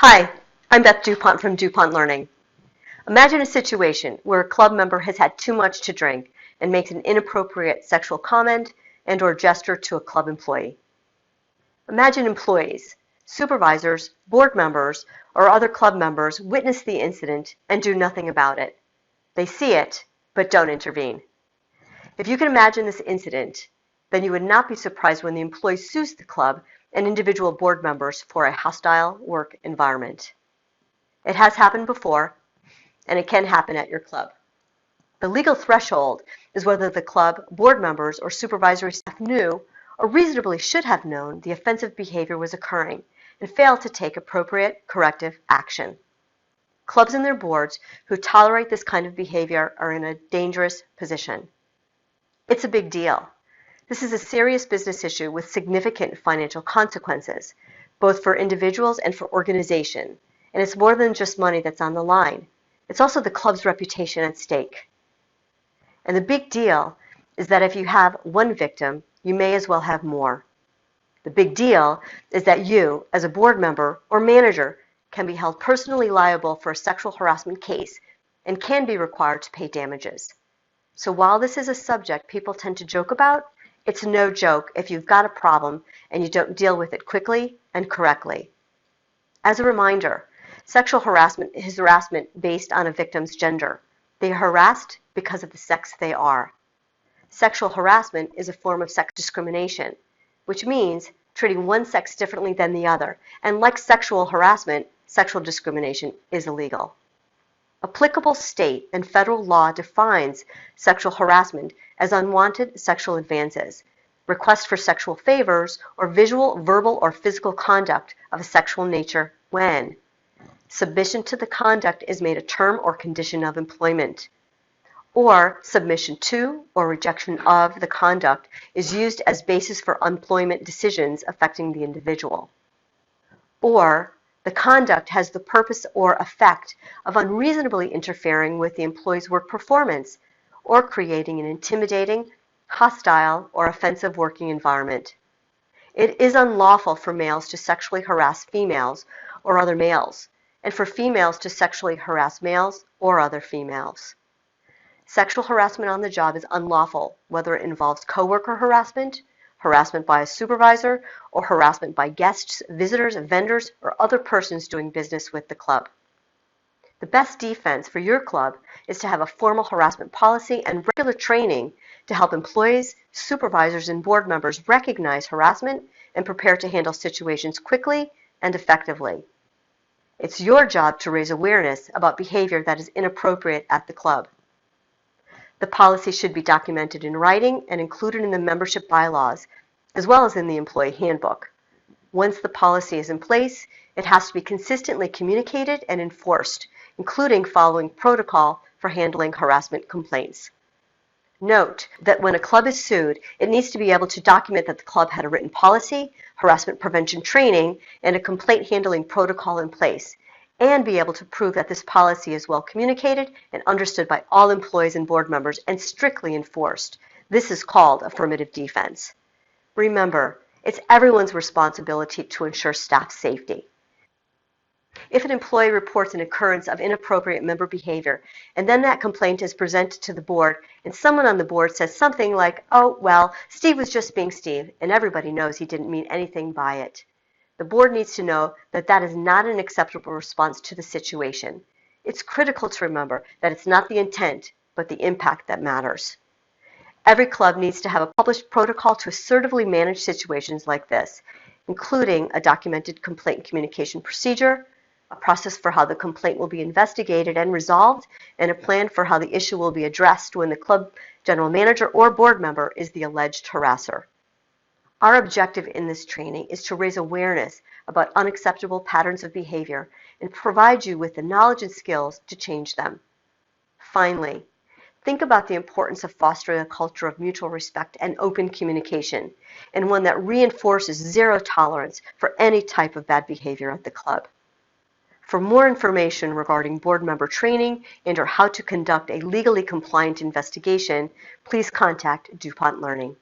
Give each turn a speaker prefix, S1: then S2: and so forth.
S1: Hi, I'm Beth Dupont from Dupont Learning. Imagine a situation where a club member has had too much to drink and makes an inappropriate sexual comment and/or gesture to a club employee. Imagine employees, supervisors, board members, or other club members witness the incident and do nothing about it. They see it, but don't intervene. If you can imagine this incident, then you would not be surprised when the employee sues the club and individual board members for a hostile work environment. It has happened before, and it can happen at your club. The legal threshold is whether the club, board members, or supervisory staff knew or reasonably should have known the offensive behavior was occurring and failed to take appropriate corrective action. Clubs and their boards who tolerate this kind of behavior are in a dangerous position. It's a big deal. This is a serious business issue with significant financial consequences, both for individuals and for organizations. And it's more than just money that's on the line. It's also the club's reputation at stake. And the big deal is that if you have one victim, you may as well have more. The big deal is that you, as a board member or manager, can be held personally liable for a sexual harassment case and can be required to pay damages. So while this is a subject people tend to joke about, it's no joke if you've got a problem and you don't deal with it quickly and correctly. As a reminder, sexual harassment is harassment based on a victim's gender. They are harassed because of the sex they are. Sexual harassment is a form of sex discrimination, which means treating one sex differently than the other. And like sexual harassment, sexual discrimination is illegal. Applicable state and federal law defines sexual harassment as unwanted sexual advances, requests for sexual favors, or visual, verbal, or physical conduct of a sexual nature when submission to the conduct is made a term or condition of employment, or submission to or rejection of the conduct is used as basis for employment decisions affecting the individual, or the conduct has the purpose or effect of unreasonably interfering with the employee's work performance or creating an intimidating, hostile, or offensive working environment. It is unlawful for males to sexually harass females or other males, and for females to sexually harass males or other females. Sexual harassment on the job is unlawful, whether it involves coworker harassment, harassment by a supervisor, or harassment by guests, visitors, vendors, or other persons doing business with the club. The best defense for your club is to have a formal harassment policy and regular training to help employees, supervisors, and board members recognize harassment and prepare to handle situations quickly and effectively. It's your job to raise awareness about behavior that is inappropriate at the club. The policy should be documented in writing and included in the membership bylaws, as well as in the employee handbook. Once the policy is in place, it has to be consistently communicated and enforced, including following protocol for handling harassment complaints. Note that when a club is sued, it needs to be able to document that the club had a written policy, harassment prevention training, and a complaint handling protocol in place, and be able to prove that this policy is well communicated and understood by all employees and board members and strictly enforced. This is called affirmative defense. Remember, it's everyone's responsibility to ensure staff safety. If an employee reports an occurrence of inappropriate member behavior, and then that complaint is presented to the board, and someone on the board says something like, "Oh, well, Steve was just being Steve, and everybody knows he didn't mean anything by it," the board needs to know that that is not an acceptable response to the situation. It's critical to remember that it's not the intent, but the impact that matters. Every club needs to have a published protocol to assertively manage situations like this, including a documented complaint communication procedure, a process for how the complaint will be investigated and resolved, and a plan for how the issue will be addressed when the club general manager or board member is the alleged harasser. Our objective in this training is to raise awareness about unacceptable patterns of behavior and provide you with the knowledge and skills to change them. Finally, think about the importance of fostering a culture of mutual respect and open communication, and one that reinforces zero tolerance for any type of bad behavior at the club. For more information regarding board member training and/or how to conduct a legally compliant investigation, please contact Dupont Learning.